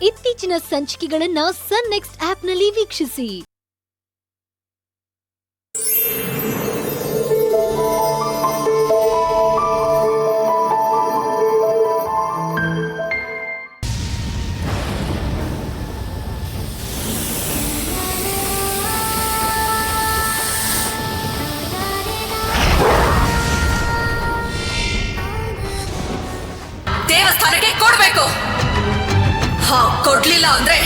ಇತ್ತೀಚಿನ ಸಂಚಿಕೆಗಳನ್ನ ಸನ್ ನೆಕ್ಸ್ಟ್ ಆಪ್ನಲ್ಲಿ ವೀಕ್ಷಿಸಿ. ದೇವಸ್ಥಾನಕ್ಕೆ ಕೊಡ್ಬೇಕು. ಕೊಡ್ಲಿಲ್ಲ ಅಂದ್ರೆ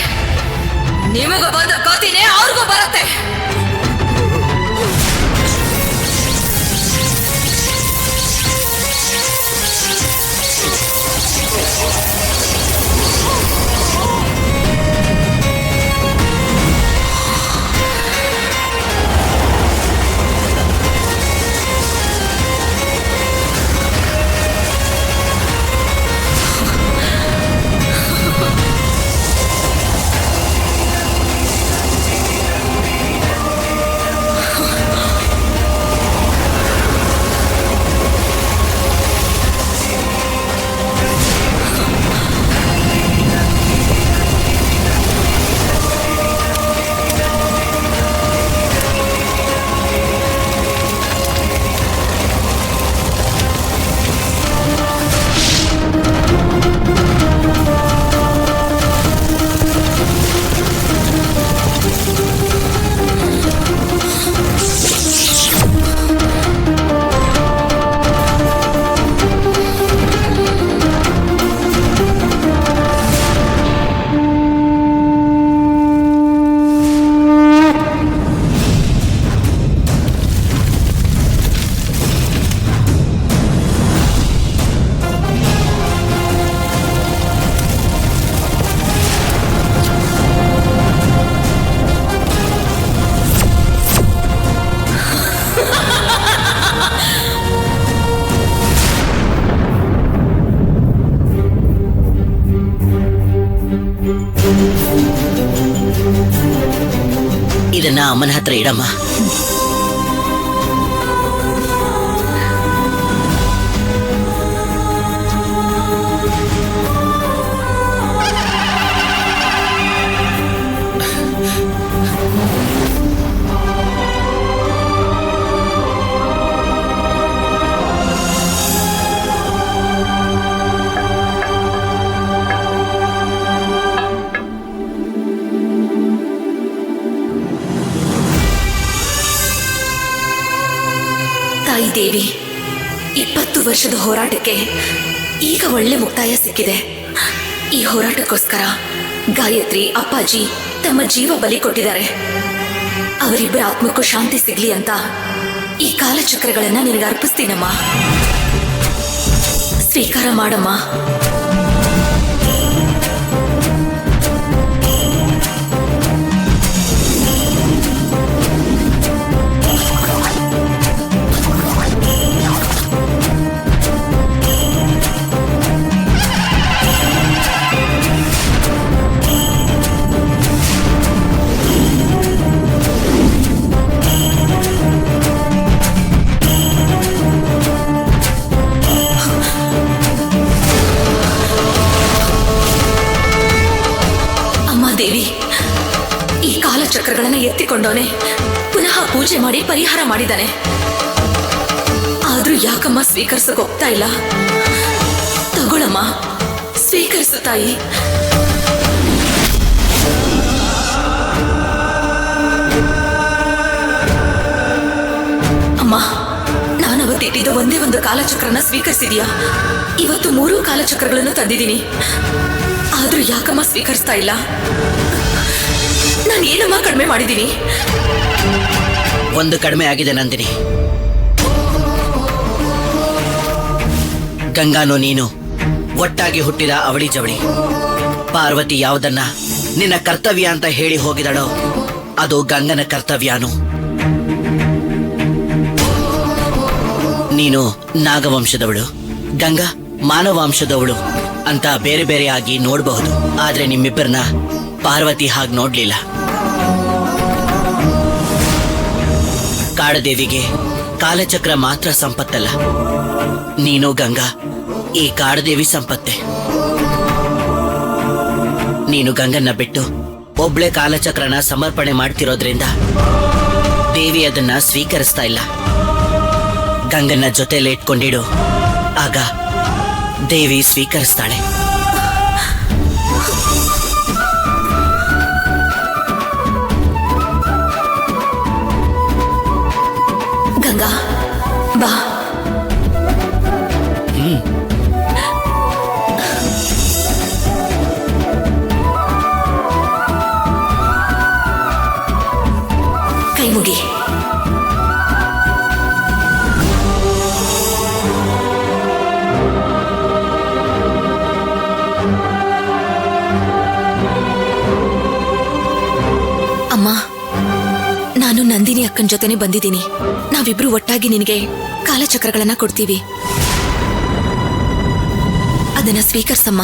ನಿಮಗೂ ಬಂದ ಗತಿನೇ ಅವ್ರಿಗೂ ಬರುತ್ತೆ. ಇದನ್ನ ಅಮ್ಮನ ಹತ್ರ ಇಡಮ್ಮ. ತಾಯಿ ದೇವಿ 20 ವರ್ಷದ ಹೋರಾಟಕ್ಕೆ ಈಗ ಒಳ್ಳೆ ಮುಕ್ತಾಯ ಸಿಕ್ಕಿದೆ. ಈ ಹೋರಾಟಕ್ಕೋಸ್ಕರ ಗಾಯತ್ರಿ ಅಪ್ಪಾಜಿ ತಮ್ಮ ಜೀವ ಬಲಿ ಕೊಟ್ಟಿದ್ದಾರೆ. ಅವರಿಬ್ಬರ ಆತ್ಮಕ್ಕೂ ಶಾಂತಿ ಸಿಗ್ಲಿ ಅಂತ ಈ ಕಾಲಚಕ್ರಗಳನ್ನ ನಿನಗೆ ಅರ್ಪಿಸ್ತೀನಮ್ಮ. ಸ್ವೀಕಾರ ಮಾಡಮ್ಮ. ದೇವಿ, ಈ ಕಾಲಚಕ್ರಗಳನ್ನ ಎತ್ತಿಕೊಂಡವನೆ ಪುನಃ ಪೂಜೆ ಮಾಡಿ ಪರಿಹಾರ ಮಾಡಿದ್ದಾನೆ. ಆದ್ರೂ ಯಾಕಮ್ಮ ಸ್ವೀಕರಿಸಕ್ ಹೋಗ್ತಾ ಇಲ್ಲ? ತಗೊಳಮ್ಮ, ಸ್ವೀಕರಿಸು ತಾಯಿ. ಅಮ್ಮ, ನಾನವತ್ತಿಟ್ಟಿದ್ದು ಒಂದೇ ಒಂದು ಕಾಲಚಕ್ರನ ಸ್ವೀಕರಿಸಿದೀಯಾ? ಇವತ್ತು 3 ಕಾಲಚಕ್ರಗಳನ್ನು ತಂದಿದ್ದೀನಿ. ಆದ್ರೂ ಯಾಕಮ್ಮ ಸ್ವೀಕರಿಸ್ತಾ ಇಲ್ಲ? ನಾನು ಏನಮ್ಮ ಕಡಿಮೆ ಮಾಡಿದ್ದೀನಿ? ಒಂದು ಕಡಿಮೆ ಆಗಿದೆ ನಂದಿನಿ. ಗಂಗಾನೋ ನೀನು ಒಟ್ಟಾಗಿ ಹುಟ್ಟಿದ ಅವಳಿ ಜವಳಿ. ಪಾರ್ವತಿ ಯಾವುದನ್ನ ನಿನ್ನ ಕರ್ತವ್ಯ ಅಂತ ಹೇಳಿ ಹೋಗಿದಳೋ ಅದು ಗಂಗನ ಕರ್ತವ್ಯನು. ನೀನು ನಾಗವಂಶದವಳು, ಗಂಗಾ ಮಾನವಾಂಶದವಳು ಅಂತ ಬೇರೆ ಬೇರೆಯಾಗಿ ನೋಡಬಹುದು. ಆದ್ರೆ ನಿಮ್ಮಿಬ್ಬರನ್ನ ಪಾರ್ವತಿ ಹಾಗೆ ನೋಡ್ಲಿಲ್ಲ. ಕಾಡದೇವಿಗೆ ಕಾಲಚಕ್ರ ಮಾತ್ರ ಸಂಪತ್ತಲ್ಲ, ನೀನು ಗಂಗಾ ಈ ಕಾಡದೇವಿ ಸಂಪತ್ತೆ. ನೀನು ಗಂಗನ್ನ ಬಿಟ್ಟು ಒಬ್ಳೆ ಕಾಲಚಕ್ರನ ಸಮರ್ಪಣೆ ಮಾಡ್ತಿರೋದ್ರಿಂದ ದೇವಿ ಅದನ್ನ ಸ್ವೀಕರಿಸ್ತಾ ಇಲ್ಲ. ಗಂಗನ್ನ ಜೊತೆಲೆ ಇಟ್ಕೊಂಡಿಡು, ಆಗ ದೇವಿ ಸ್ವೀಕರಿಸ್ತಾಳೆ. ಗಂಗಾ ಬಾ. ಕೈ ಮುಗಿ. ಅಮ್ಮ, ನಾನು ನಂದಿನಿ ಅಕ್ಕನ ಜೊತೆನೆ ಬಂದಿದ್ದೀನಿ. ನಾವಿಬ್ರು ಒಟ್ಟಾಗಿ ನಿನಗೆ ಕಾಲಚಕ್ರಗಳನ್ನ ಕೊಡ್ತೀವಿ, ಅದನ್ನ ಸ್ವೀಕರಿಸಮ್ಮ.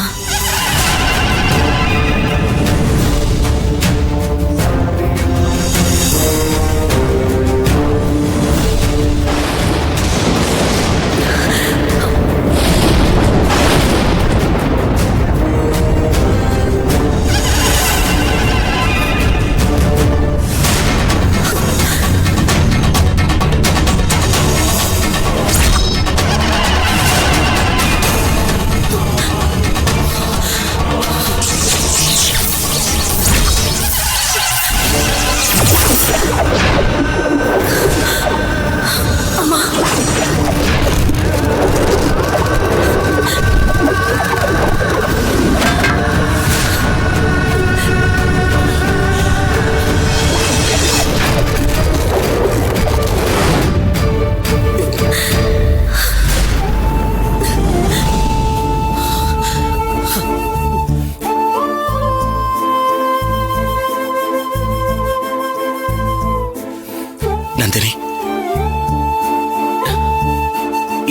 ನಂದಿನಿ,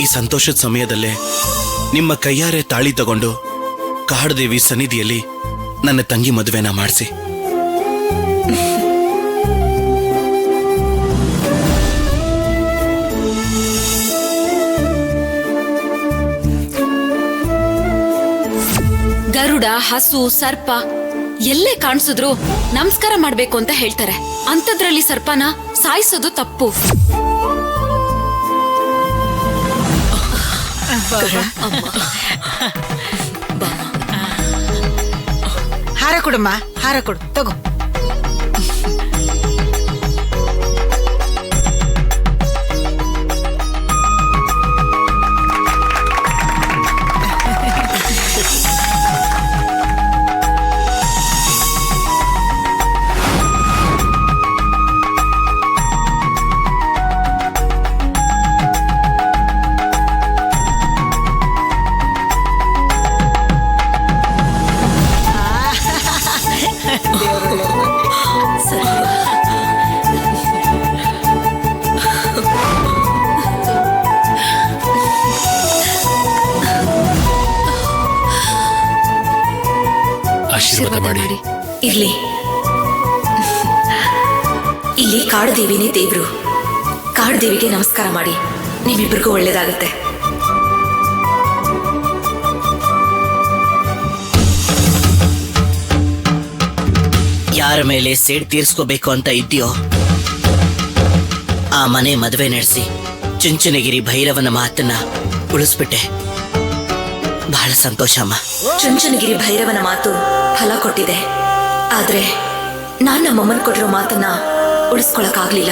ಈ ಸಂತೋಷದ ಸಮಯದಲ್ಲೇ ನಿಮ್ಮ ಕೈಯಾರೆ ತಾಳಿ ತಗೊಂಡು ಕಾಡದೇವಿ ಸನ್ನಿಧಿಯಲ್ಲಿ ನನ್ನ ತಂಗಿ ಮದುವೆನ ಮಾಡಿಸಿ. ಗರುಡ, ಹಸು, ಸರ್ಪ ಎಲ್ಲೇ ಕಾಣಿಸಿದ್ರು ನಮಸ್ಕಾರ ಮಾಡ್ಬೇಕು ಅಂತ ಹೇಳ್ತಾರೆ. ಅಂಥದ್ರಲ್ಲಿ ಸರ್ಪನ ಸಾಯಿಸೋದು ತಪ್ಪು. ಹಾರ ಕೊಡಮ್ಮ, ಹಾರ ಕೊಡು, ತಗೋ. ಆಶೀರ್ವಾದ ಮಾಡಿ. ಇರ್ಲಿ, ಇಲ್ಲಿ ಕಾಡದೇವಿನೇ ದೇವ್ರು. ಕಾಡದೇವಿಗೆ ನಮಸ್ಕಾರ ಮಾಡಿ, ನಿಮ್ಮಿಬ್ರಿಗೂ ಒಳ್ಳೇದಾಗತ್ತೆ. ಯಾರ ಮೇಲೆ ಸೇಡ್ ತೀರ್ಸ್ಕೋಬೇಕು ಅಂತ ಇದ್ಯೋ ಆ ಮನೆ ಮದುವೆ ನಡೆಸಿ ಚುಂಚನಗಿರಿ ಭೈರವನ ಮಾತನ್ನ ಉಳಿಸ್ಬಿಟ್ಟೆ. ಬಹಳ ಸಂತೋಷ ಅಮ್ಮ. ಚುಂಚನಗಿರಿ ಭೈರವನ ಮಾತು ಫಲ ಕೊಟ್ಟಿದೆ. ಆದ್ರೆ ನಾನ್ ನಮ್ಮಮ್ಮನ್ ಕೊಟ್ಟಿರೋ ಮಾತನ್ನ ಉಳಿಸ್ಕೊಳಕ್ಕಾಗ್ಲಿಲ್ಲ.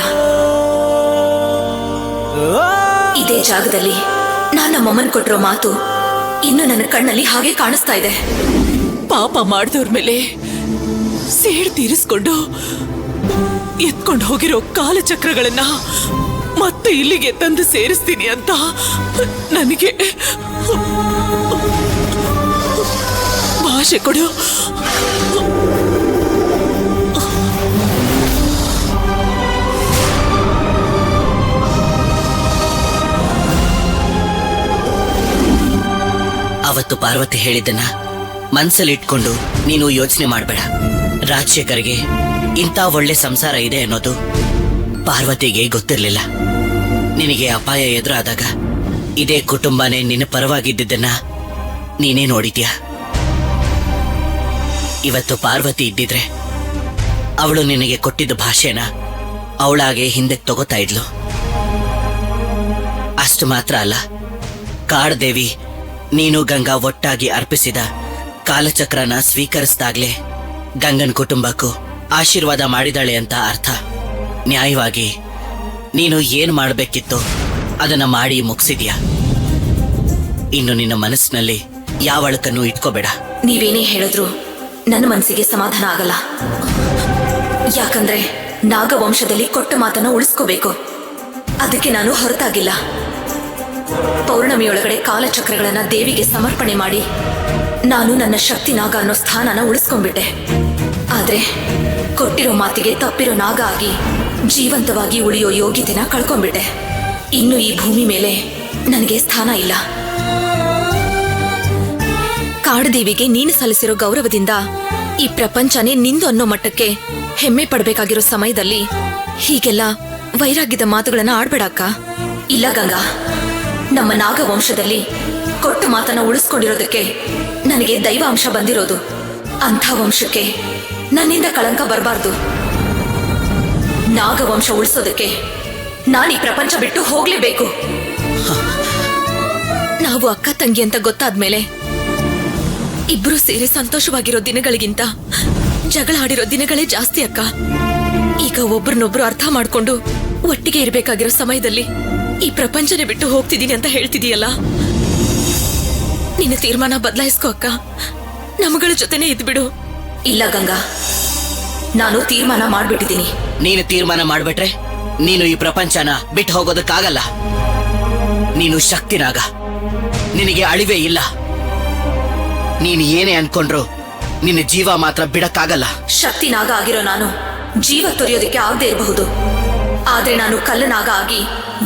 ಇದೇ ಜಾಗದಲ್ಲಿ ನಾನ್ ನಮ್ಮಮ್ಮನ್ ಕೊಟ್ಟಿರೋ ಮಾತು ಇನ್ನು ನನ್ನ ಕಣ್ಣಲ್ಲಿ ಹಾಗೆ ಕಾಣಿಸ್ತಾ ಇದೆ. ಪಾಪ ಮಾಡಿದವ್ರ ಮೇಲೆ ಸೇಡ್ ತೀರಿಸ್ಕೊಂಡು ಎತ್ಕೊಂಡು ಹೋಗಿರೋ ಕಾಲಚಕ್ರಗಳನ್ನ ಮತ್ತೆ ಇಲ್ಲಿಗೆ ತಂದು ಸೇರಿಸ್ತೀನಿ ಅಂತ ನನಗೆ ಭಾಷೆ ಕೊಡು. ಅವತ್ತು ಪಾರ್ವತಿ ಹೇಳಿದ್ದನ್ನ ಮನ್ಸಲ್ಲಿಟ್ಕೊಂಡು ನೀನು ಯೋಚನೆ ಮಾಡಬೇಡ. ರಾಜಶೇಖರ್ಗೆ ಇಂಥ ಒಳ್ಳೆ ಸಂಸಾರ ಇದೆ ಅನ್ನೋದು ಪಾರ್ವತಿಗೆ ಗೊತ್ತಿರ್ಲಿಲ್ಲ. ನಿನಗೆ ಅಪಾಯ ಎದುರಾದಾಗ ಇದೇ ಕುಟುಂಬನೇ ನಿನ್ನ ಪರವಾಗಿದ್ದನ್ನ ನೀನೇ ನೋಡಿದ್ಯಾ. ಇವತ್ತು ಪಾರ್ವತಿ ಇದ್ದಿದ್ರೆ ಅವಳು ನಿನಗೆ ಕೊಟ್ಟಿದ್ದ ಭಾಷೆನ ಅವಳಾಗೆ ಹಿಂದಕ್ಕೆ ತಗೋತಾ ಇದ್ಲು. ಅಷ್ಟು ಮಾತ್ರ ಅಲ್ಲ, ಕಾಡದೇವಿ ನೀನು ಗಂಗಾ ಒಟ್ಟಾಗಿ ಅರ್ಪಿಸಿದ ಕಾಲಚಕ್ರನ ಸ್ವೀಕರಿಸಿದಾಗ್ಲೇ ಗಂಗನ್ ಕುಟುಂಬಕ್ಕೂ ಆಶೀರ್ವಾದ ಮಾಡಿದಾಳೆ ಅಂತ ಅರ್ಥ. ನ್ಯಾಯವಾಗಿ ನೀನು ಏನ್ ಮಾಡ್ಬೇಕಿತ್ತು ಅದನ್ನ ಮಾಡಿ ಮುಗಿಸಿದ್ಯಾ. ಇನ್ನು ನಿನ್ನ ಮನಸ್ಸಿನಲ್ಲಿ ಯಾವ ಅಳಕನ್ನು ಇಟ್ಕೋಬೇಡ. ನೀವೇನೇ ಹೇಳಿದ್ರು ನನ್ನ ಮನಸ್ಸಿಗೆ ಸಮಾಧಾನ ಆಗಲ್ಲ. ಯಾಕಂದ್ರೆ ನಾಗವಂಶದಲ್ಲಿ ಕೊಟ್ಟ ಮಾತನ್ನ ಉಳಿಸ್ಕೋಬೇಕು. ಅದಕ್ಕೆ ನಾನು ಹೊರತಾಗಿಲ್ಲ. ಪೌರ್ಣಮಿಯೊಳಗಡೆ ಕಾಲಚಕ್ರಗಳನ್ನ ದೇವಿಗೆ ಸಮರ್ಪಣೆ ಮಾಡಿ ನಾನು ನನ್ನ ಶಕ್ತಿ ನಾಗ ಅನ್ನೋ ಸ್ಥಾನನ ಉಳಿಸ್ಕೊಂಡ್ಬಿಟ್ಟೆ. ಆದ್ರೆ ಕೊಟ್ಟಿರೋ ಮಾತಿಗೆ ತಪ್ಪಿರೋ ನಾಗ ಆಗಿ ಜೀವಂತವಾಗಿ ಉಳಿಯೋ ಯೋಗ್ಯತೆನ ಕಳ್ಕೊಂಡ್ಬಿಟ್ಟೆ. ಇನ್ನು ಈ ಭೂಮಿ ಮೇಲೆ ನನಗೆ ಸ್ಥಾನ ಇಲ್ಲ. ಕಾಡದೇವಿಗೆ ನೀನು ಸಲ್ಲಿಸಿರೋ ಗೌರವದಿಂದ ಈ ಪ್ರಪಂಚನೇ ನಿಂದು ಅನ್ನೋ ಮಟ್ಟಕ್ಕೆ ಹೆಮ್ಮೆ ಪಡ್ಬೇಕಾಗಿರೋ ಸಮಯದಲ್ಲಿ ಹೀಗೆಲ್ಲ ವೈರಾಗ್ಯದ ಮಾತುಗಳನ್ನ ಆಡ್ಬೇಡಕ್ಕ. ಇಲ್ಲ ಗಂಗಾ, ನಮ್ಮ ನಾಗವಂಶದಲ್ಲಿ ಕೊಟ್ಟ ಮಾತನ್ನ ಉಳಿಸ್ಕೊಂಡಿರೋದಕ್ಕೆ ನನಗೆ ದೈವ ಅಂಶ ಬಂದಿರೋದು. ಅಂಥ ವಂಶಕ್ಕೆ ನನ್ನಿಂದ ಕಳಂಕ ಬರಬಾರ್ದು. ನಾಗವಂಶ ಉಳಿಸೋದಕ್ಕೆ ನಾನು ಈ ಪ್ರಪಂಚ ಬಿಟ್ಟು ಹೋಗ್ಲೇಬೇಕು. ನಾವು ಅಕ್ಕ ತಂಗಿ ಅಂತ ಗೊತ್ತಾದ್ಮೇಲೆ ಇಬ್ರು ಸೇರಿ ಸಂತೋಷವಾಗಿರೋ ದಿನಗಳಿಗಿಂತ ಜಗಳ ಆಡಿರೋ ದಿನಗಳೇ ಜಾಸ್ತಿ ಅಕ್ಕ. ಈಗ ಒಬ್ರನ್ನೊಬ್ರು ಅರ್ಥ ಮಾಡ್ಕೊಂಡು ಒಟ್ಟಿಗೆ ಇರ್ಬೇಕಾಗಿರೋ ಸಮಯದಲ್ಲಿ ಈ ಪ್ರಪಂಚನೇ ಬಿಟ್ಟು ಹೋಗ್ತಿದ್ದೀನಿ ಅಂತ ಹೇಳ್ತಿದೀಯಲ್ಲ, ನಿನ್ನ ತೀರ್ಮಾನ ಬದಲಾಯಿಸ್ಕೋ ಅಕ್ಕ. ನಮಗಳ ಜೊತೆನೆ ಇದ್ಬಿಡು. ಇಲ್ಲ ಗಂಗಾ, ನಾನು ತೀರ್ಮಾನ ಮಾಡ್ಬಿಟ್ಟಿದ್ದೀನಿ. ನೀನು ತೀರ್ಮಾನ ಮಾಡ್ಬಿಟ್ರೆ ನೀನು ಈ ಪ್ರಪಂಚನ ಬಿಟ್ಟು ಹೋಗೋದಕ್ಕಾಗಲ್ಲ. ನೀನು ಶಕ್ತಿನಾಗ, ನಿನಗೆ ಅಳಿವೇ ಇಲ್ಲ. ನೀನು ಏನೇ ಅನ್ಕೊಂಡ್ರು ನಿನ್ನ ಜೀವ ಮಾತ್ರ ಬಿಡಕ್ಕಾಗಲ್ಲ. ಶಕ್ತಿನಾಗ ಆಗಿರೋ ನಾನು ಜೀವ ತೊರೆಯೋದಕ್ಕೆ ಆಗದೆ ಇರಬಹುದು, ಆದ್ರೆ ನಾನು ಕಲ್ಲನಾಗ ಆಗಿ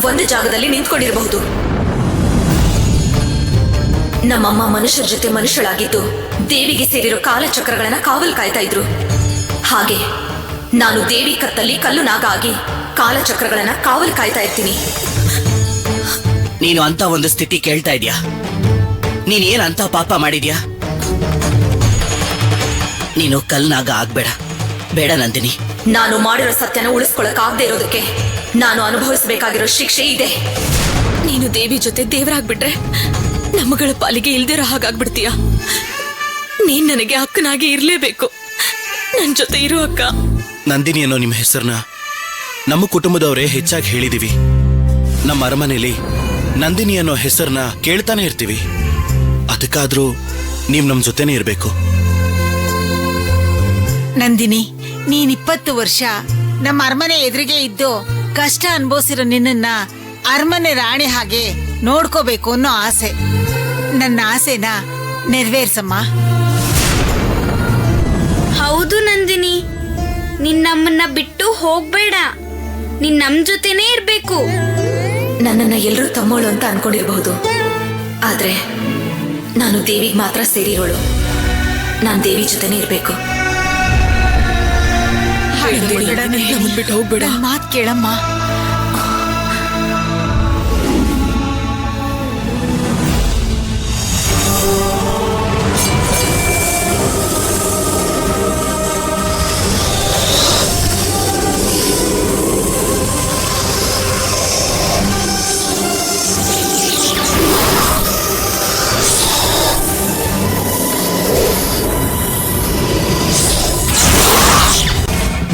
ಒಂದು ಜಾಗದಲ್ಲಿ ನಿಂತ್ಕೊಂಡಿರಬಹುದು. ನಮ್ಮಮ್ಮ ಮನುಷ್ಯರ ಜೊತೆ ಮನುಷ್ಯಳಾಗಿದ್ದು ದೇವಿಗೆ ಸೇರಿರೋ ಕಾಲಚಕ್ರಗಳನ್ನ ಕಾವಲು ಕಾಯ್ತಾ ಇದ್ರು. ಹಾಗೆ ನಾನು ದೇವಿ ಕತ್ತಲ್ಲಿ ಕಲ್ಲು ನಾಗ ಆಗಿ ಕಾಲಚಕ್ರಗಳನ್ನ ಕಾವಲು ಕಾಯ್ತಾ ಇರ್ತೀನಿ. ನೀನು ಅಂತ ಒಂದು ಸ್ಥಿತಿ ಕೇಳ್ತಾ ಇದ್ಯಾ? ನೀನ್ ಏನ್ ಅಂತ ಪಾಪ ಮಾಡಿದ್ಯಾ? ನೀನು ಕಲ್ನಾಗ ಆಗ್ಬೇಡ. ಬೇಡ ನಂದಿನಿ. ನಾನು ಮಾಡಿರೋ ಸತ್ಯನ ಉಳಿಸ್ಕೊಳಕ್ ಆಗದೆ ಇರೋದಕ್ಕೆ ನಾನು ಅನುಭವಿಸಬೇಕಾಗಿರೋ ಶಿಕ್ಷೆ ಇದೆ. ನೀನು ದೇವಿ ಜೊತೆ ದೇವರಾಗ್ಬಿಟ್ರೆ ನಮ್ಮಗಳ ಪಾಲಿಗೆ ಇಲ್ದಿರೋ ಹಾಗಾಗ್ಬಿಡ್ತೀಯ. ನೀನ್ ನನಗೆ ಅಕ್ಕನಾಗಿ ಇರ್ಲೇಬೇಕು. ನನ್ ಜೊತೆ ಇರೋ ಅಕ್ಕ. ನಂದಿನಿ ಅನ್ನೋ ನಿಮ್ಮ ಹೆಸರನ್ನ ನಮ್ಮ ಕುಟುಂಬದವರೇ ಹೆಚ್ಚಾಗಿ ಹೇಳಿದೀವಿ. ನಮ್ಮ ಅರಮನೆಯಲ್ಲಿ ನಂದಿನಿ ಅನ್ನೋ ಹೆಸರನ್ನ ಕೇಳ್ತಾನೆ ಇರ್ತೀವಿ. ಅದಕ್ಕಾದ್ರೂ ನೀವ್ ನಮ್ ಜೊತೆನೇ ಇರ್ಬೇಕು. ನಂದಿನಿ, ನೀನ್ 20 ವರ್ಷ ನಮ್ಮ ಅರಮನೆ ಎದುರಿಗೆ ಇದ್ದು ಕಷ್ಟ ಅನುಭವಿಸಿರೋ ನಿನ್ನನ್ನ ಅರಮನೆ ರಾಣಿ ಹಾಗೆ ನೋಡ್ಕೋಬೇಕು ಅನ್ನೋ ಆಸೆ. ನನ್ನ ಆಸೆನ ನೆರವೇರ್ಸಮ್ಮ. ಹೌದು ನಂದಿನಿ, ನಿನ್ನಮ್ಮನ್ನ ಬಿಟ್ಟು ಹೋಗ್ಬೇಡ. ನೀನ್ ನಮ್ ಜೊತೆನೇ ಇರ್ಬೇಕು. ನನ್ನನ್ನ ಎಲ್ರೂ ತಮ್ಮೋಳು ಅಂತ ಅನ್ಕೊಂಡಿರ್ಬಹುದು, ಆದ್ರೆ ನಾನು ದೇವಿಗೆ ಮಾತ್ರ ಸೇರಿರೋಳು. ನಾನ್ ದೇವಿ ಜೊತೆನೇ ಇರ್ಬೇಕು. ಬಿಟ್ಟು ಹೋಗ್ಬೇಡ. ಮಾತ್ ಕೇಳಮ್ಮ.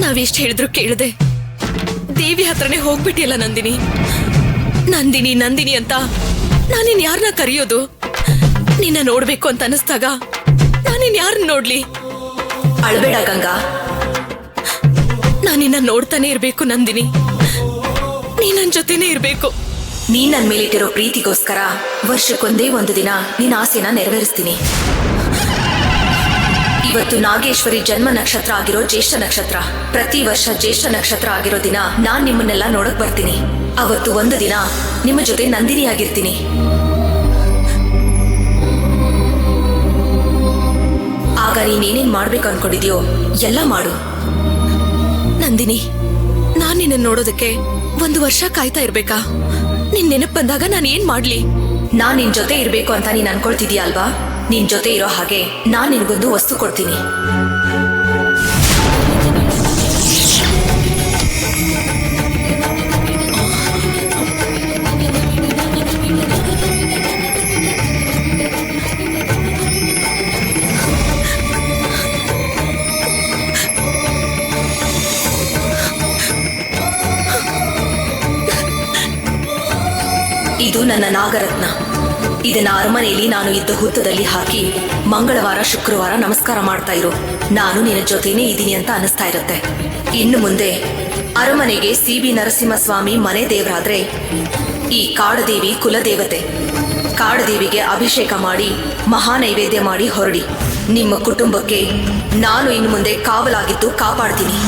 ನಾವೆಷ್ಟು ಹೇಳಿದ್ರು ಕೇಳದೆ ದೇವಿ ಹತ್ರನೇ ಹೋಗ್ಬಿಟ್ಟಿಯಲ್ಲ ನಂದಿನಿ. ನಂದಿನಿ ನಂದಿನಿ ಅಂತ ನಾನಿನ್ ಯಾರನ್ನ ಕರೆಯೋದು? ನಿನ್ನ ನೋಡ್ಬೇಕು ಅಂತ ಅನಿಸ್ದಾಗ ನಾನಿನ್ ಯಾರನ್ನ ನೋಡ್ಲಿ? ಅಳ್ಬೇಡ ಗಂಗಾ. ನಾನಿನ್ನ ನೋಡ್ತಾನೆ ಇರ್ಬೇಕು ನಂದಿನಿ. ನೀ ನನ್ ಜೊತೆನೇ ಇರ್ಬೇಕು. ನೀ ನನ್ ಮೇಲಿಟ್ಟಿರೋ ಪ್ರೀತಿಗೋಸ್ಕರ ವರ್ಷಕ್ಕೊಂದೇ ಒಂದು ದಿನ ನಿನ್ನ ಆಸೆನ ನೆರವೇರಿಸ್ತೀನಿ. ಇವತ್ತು ನಾಗೇಶ್ವರಿ ಜನ್ಮ ನಕ್ಷತ್ರ ಆಗಿರೋ ಜ್ಯೇಷ್ಠ ನಕ್ಷತ್ರ. ಪ್ರತಿ ವರ್ಷ ಜ್ಯೇಷ್ಠ ನಕ್ಷತ್ರ ಆಗಿರೋ ದಿನ ನಾನ್ ನಿಮ್ಮನ್ನೆಲ್ಲ ನೋಡಕ್ ಬರ್ತೀನಿ. ಅವತ್ತು ಒಂದು ದಿನ ನಿಮ್ಮ ಜೊತೆ ನಂದಿನಿಯಾಗಿರ್ತೀನಿ. ಆಗ ನೀನೇನೇನ್ ಮಾಡ್ಬೇಕು ಅನ್ಕೊಂಡಿದ್ಯೋ ಎಲ್ಲ ಮಾಡು. ನಂದಿನಿ, ನಾನ್ ನಿನ್ನ ನೋಡೋದಕ್ಕೆ 1 ವರ್ಷ ಕಾಯ್ತಾ ಇರ್ಬೇಕಾ? ನಿನ್ ನೆನಪು ಬಂದಾಗ ನಾನು ಏನ್ ಮಾಡ್ಲಿ? ನಾನ್ ನಿನ್ ಜೊತೆ ಇರ್ಬೇಕು ಅಂತ ನೀನ್ ಅನ್ಕೊಳ್ತಿದ್ಯಾ ಅಲ್ವಾ? ನಿನ್ ಜೊತೆ ಇರೋ ಹಾಗೆ ನಾನ್ ನಿನ್ಗೊಂದು ವಸ್ತು ಕೊಡ್ತೀನಿ. ಇದು ನನ್ನ ನಾಗರತ್ನ. ಇದನ್ನ ಅರಮನೆಯಲ್ಲಿ ನಾನು ಇದ್ದ ಹುತ್ತದಲ್ಲಿ ಹಾಕಿ ಮಂಗಳವಾರ ಶುಕ್ರವಾರ ನಮಸ್ಕಾರ ಮಾಡ್ತಾ ಇರು. ನಾನು ನಿನ್ನ ಜೊತೆನೇ ಇದ್ದೀನಿ ಅಂತ ಅನಿಸ್ತಾ ಇರುತ್ತೆ. ಇನ್ನು ಮುಂದೆ ಅರಮನೆಗೆ CB ನರಸಿಂಹಸ್ವಾಮಿ ಮನೆ ದೇವರಾದ್ರೆ ಈ ಕಾಡದೇವಿ ಕುಲದೇವತೆ. ಕಾಡದೇವಿಗೆ ಅಭಿಷೇಕ ಮಾಡಿ ಮಹಾ ನೈವೇದ್ಯ ಮಾಡಿ ಹೊರಡಿ. ನಿಮ್ಮ ಕುಟುಂಬಕ್ಕೆ ನಾನು ಇನ್ನು ಮುಂದೆ ಕಾವಲಾಗಿದ್ದು ಕಾಪಾಡ್ತೀನಿ.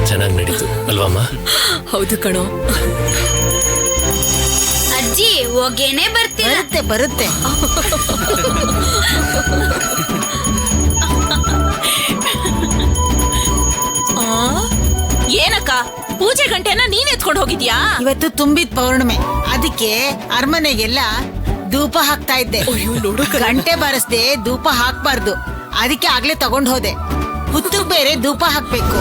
ಚೆನ್ನಾಗಿ ನಡೀತು ಅಲ್ವಮ್ಮ? ಹೌದು ಕಣೋ. ಅಜ್ಜಿ ಹೊಗೆನೆ ಬರ್ತಿಲ್ಲ. ಬರುತ್ತೆ ಏನಕ್ಕ ಪೂಜೆ ಗಂಟೆನ ನೀನ್ ಎತ್ಕೊಂಡು ಹೋಗಿದ್ಯಾ? ಇವತ್ತು ತುಂಬಿದ ಪೌರ್ಣಿಮೆ, ಅದಕ್ಕೆ ಅರಮನೆಗೆಲ್ಲ ಧೂಪ ಹಾಕ್ತಾ ಇದ್ದೆ. ಗಂಟೆ ಬಾರಿಸ್ದೆ, ಧೂಪ ಹಾಕ್ಬಾರ್ದು. ಅದಕ್ಕೆ ಆಗ್ಲೇ ತಗೊಂಡ್ ಹೋದೆ. ಹುತ್ತು ಬೇರೆ ಧೂಪ ಹಾಕ್ಬೇಕು.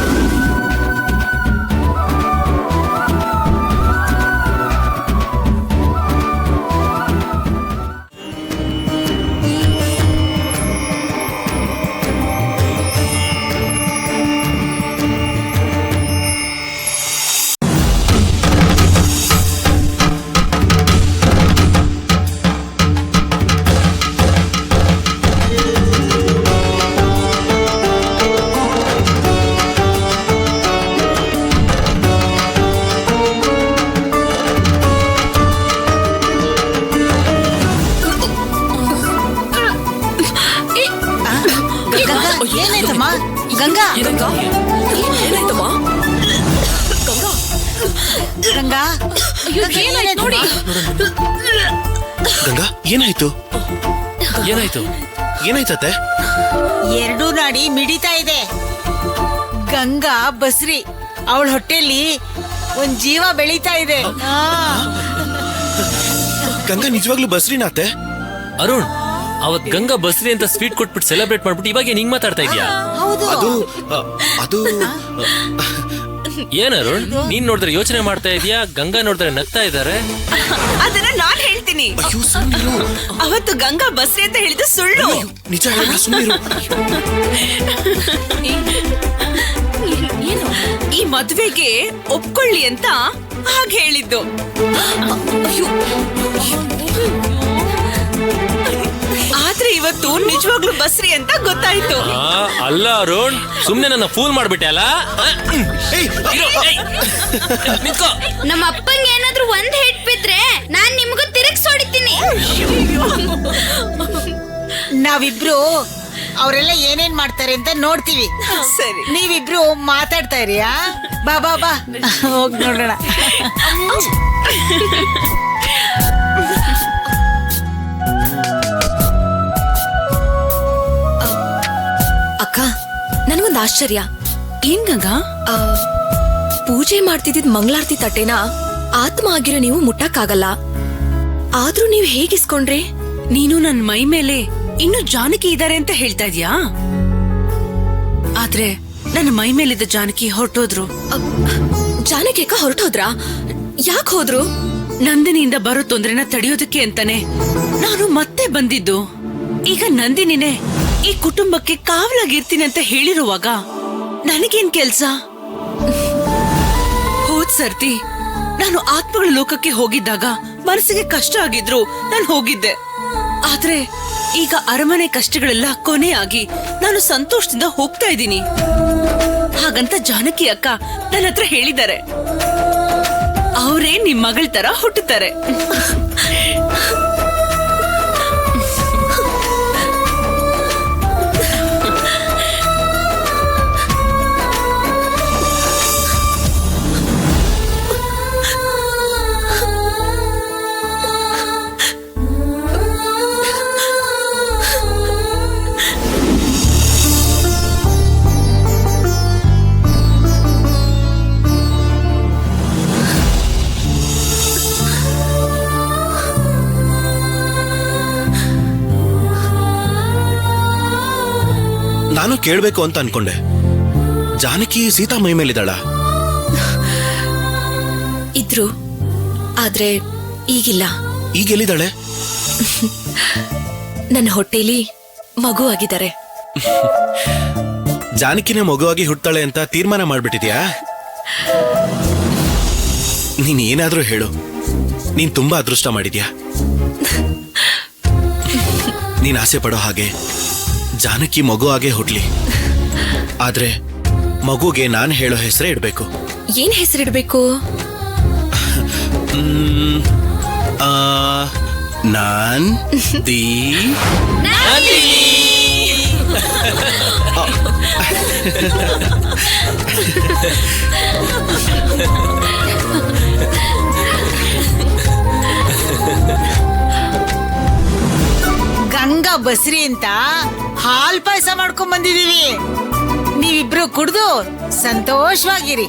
ಏನಾಯ್ತಮ್ಮ ಗಂಗಾ? ಏನಾಯ್ತಮ್ಮ? ಗಂಗಾ ಏನಾಯ್ತು ನೋಡಿ. ಗಂಗಾ ಏನಾಯ್ತು? ಏನಾಯ್ತು? ಏನಾಯ್ತತ್ತೆ? ಎರಡೂ ನಾಡಿ ಮಿಡಿತಾ ಇದೆ. ಗಂಗಾ ಬಸ್ರಿ, ಅವಳ ಹೊಟ್ಟೆಲಿ ಒಂದ್ ಜೀವ ಬೆಳೀತಾ ಇದೆ. ಗಂಗಾ ನಿಜವಾಗ್ಲೂ ಬಸ್ರಿನಾತೆ? ಅರುಣ್, ಅವತ್ ಗಂಗಾ ಬಸ್ರಿ ಅಂತ ಸ್ವೀಟ್ ಕೊಟ್ಬಿಟ್ಟು ಸೆಲೆಬ್ರೇಟ್ ಮಾಡ್ಬಿಟ್ಟು ಇವಾಗ ಹಿಂಗ್ ಮಾತಾಡ್ತಾ ಇದೀಯಾ? ಹೌದು. ಅದು ಏನ್ ಅರುಣ್, ನೀನ್ ನೋಡಿದ್ರೆ ಯೋಚನೆ ಮಾಡ್ತಾ ಇದೀಯಾ, ಗಂಗಾ ನೋಡಿದ್ರೆ ನಗ್ತಾ ಇದಾರೆ. ಅದನ್ನ ನಾನ್ ಹೇಳ್ತೀನಿ. ಅಯ್ಯೋ ಸುಮ್ನಿರು. ಅವತ್ತು ಗಂಗಾ ಬಸ್ರಿ ಅಂತ ಹೇಳಿದ್ದು ಸುಳ್ಳು. ನಿಜ ಹೇಳ ಸುಮ್ನಿರು. ಏನು ಈ ಮದ್ವೆಗೆ ಒಪ್ಕೊಳ್ಳಿ ಅಂತ ಹಾಗೆ ಹೇಳಿದ್ದು. ಆದ್ರೆ ಇವತ್ತು ನಿಜವಾಗ್ಲೂ ಬಸ್ರಿ ಅಂತ ಗೊತ್ತಾಯ್ತು. ಅಲ್ಲ ಅರುಣ್, ಸುಮ್ನೆ ನನ್ನ ಫೂಲ್ ಮಾಡ್ಬಿಟ್ಟೆ ಅಲ್ಲ. ನಿಂತ್ಕೋ. ನಮ್ಮ ಅಪ್ಪಂಗೆ ಏನಾದ್ರೂ ಒಂದ್ ಹಿಟ್ ಬಿದ್ರೆ ನಾನ್ ನಿಮ್ಗೂ ತಿರುಗಿಸ್ ಹೊಡಿತೀನಿ. ನಾವಿಬ್ರು ಅವರೆಲ್ಲ ಏನೇನ್ ಮಾಡ್ತಾರೆ ಅಂತ ನೋಡ್ತೀವಿ. ಸರಿ, ನೀವಿಬ್ರು ಮಾತಾಡ್ತಾ ಇರಿ. ಬಾ ಬಾ ಬಾ ಹೋಗ್ ನೋಡೋಣ. ಅಕ್ಕ, ನನಗೊಂದು ಆಶ್ಚರ್ಯ. ಏನ್ ಗಂಗಾ? ಪೂಜೆ ಮಾಡ್ತಿದ್ದಿದ್ ಮಂಗಳಾರತಿ ತಟ್ಟೆನ ಆತ್ಮ ಆಗಿರೋ ನೀವು ಮುಟ್ಟಕ್ಕಾಗಲ್ಲ. ಆದ್ರೂ ನೀವು ಹೇಗಿಸ್ಕೊಂಡ್ರಿ? ನೀನು ನನ್ ಮೈ ಮೇಲೆ ಇನ್ನು ಜಾನಕಿ ಇದಾರೆ ಅಂತ ಹೇಳ್ತಾ ಇದ್ಯಾ? ಆದ್ರೆ ನನ್ನ ಮೈ ಮೇಲಿದ್ದ ಜಾನಕಿ ಹೊರಟೋದ್ರು. ಜಾನಕಿ ಅಕ್ಕ ಹೊರಟೋದ್ರಾ? ಯಾಕೆ ಹೋದ್ರು? ನಂದಿನಿಯಿಂದ ಬರೋ ತೊಂದ್ರೆನ ತಡೆಯೋದಕ್ಕೆ ಅಂತಾನೆ ನಾನು ಮತ್ತೆ ಬಂದಿದ್ದು. ಈಗ ನಂದಿನಿನೇ ಈ ಕುಟುಂಬಕ್ಕೆ ಕಾವಲಾಗಿರ್ತೀನಿ ಅಂತ ಹೇಳಿರುವಾಗ ನನಗೇನ್ ಕೆಲ್ಸ? ಹೋದ್ ಸರ್ತಿ ನಾನು ಆತ್ಮಗಳ ಲೋಕಕ್ಕೆ ಹೋಗಿದ್ದಾಗ ಮನಸ್ಸಿಗೆ ಕಷ್ಟ ಆಗಿದ್ರು ನಾನು ಹೋಗಿದ್ದೆ. ಆದ್ರೆ ಈಗ ಅರಮನೆ ಕಷ್ಟಗಳೆಲ್ಲ ಕೊನೆಯಾಗಿ ನಾನು ಸಂತೋಷದಿಂದ ಹೋಗ್ತಾ ಇದ್ದೀನಿ. ಹಾಗಂತ ಜಾನಕಿ ಅಕ್ಕ ನನ್ನ ಹತ್ರ ಹೇಳಿದ್ದಾರೆ. ಅವರೇ ನಿಮ್ ಮಗಳ ತರ ಹುಟ್ಟುತ್ತಾರೆ. ನಾನು ಕೇಳ್ಬೇಕು ಅಂತ ಅನ್ಕೊಂಡೆ. ಜಾನಕಿ ಸೀತಾ ಮೈ ಮೇಲಿದ್ದಾಳ? ಇದ್ರು, ಆದ್ರೆ ಈಗಿಲ್ಲ. ಈಗ ಎಲ್ಲಿದ್ದಾಳೆ? ನನ್ನ ಹೊಟ್ಟೆಲಿ ಮಗು ಆಗಿದ್ದಾರೆ. ಜಾನಕಿನೇ ಮಗುವಾಗಿ ಹುಟ್ತಾಳೆ ಅಂತ ತೀರ್ಮಾನ ಮಾಡ್ಬಿಟ್ಟಿದ್ಯಾ? ನೀನ್ ಏನಾದ್ರೂ ಹೇಳು, ನೀನ್ ತುಂಬಾ ಅದೃಷ್ಟ ಮಾಡಿದ್ಯಾ. ನೀನ್ ಆಸೆ ಪಡೋ ಹಾಗೆ ಜಾನಕಿ ಮಗು ಆಗೇ ಹುಟ್ಲಿ. ಆದ್ರೆ ಮಗುಗೆ ನಾನ್ ಹೇಳೋ ಹೆಸರೇ ಇಡ್ಬೇಕು. ಏನ್ ಹೆಸರಿಡ್ಬೇಕು? ನಾನ್ ದಿ ಗಂಗಾ ಬಸ್ರಿ ಅಂತ ಹಾಲ್ ಪಾಯಸ ಮಾಡ್ಕೊಂಡ್ ಬಂದಿದೀವಿ. ನೀವಿಬ್ರು ಕುಡ್ದು ಸಂತೋಷವಾಗಿರಿ.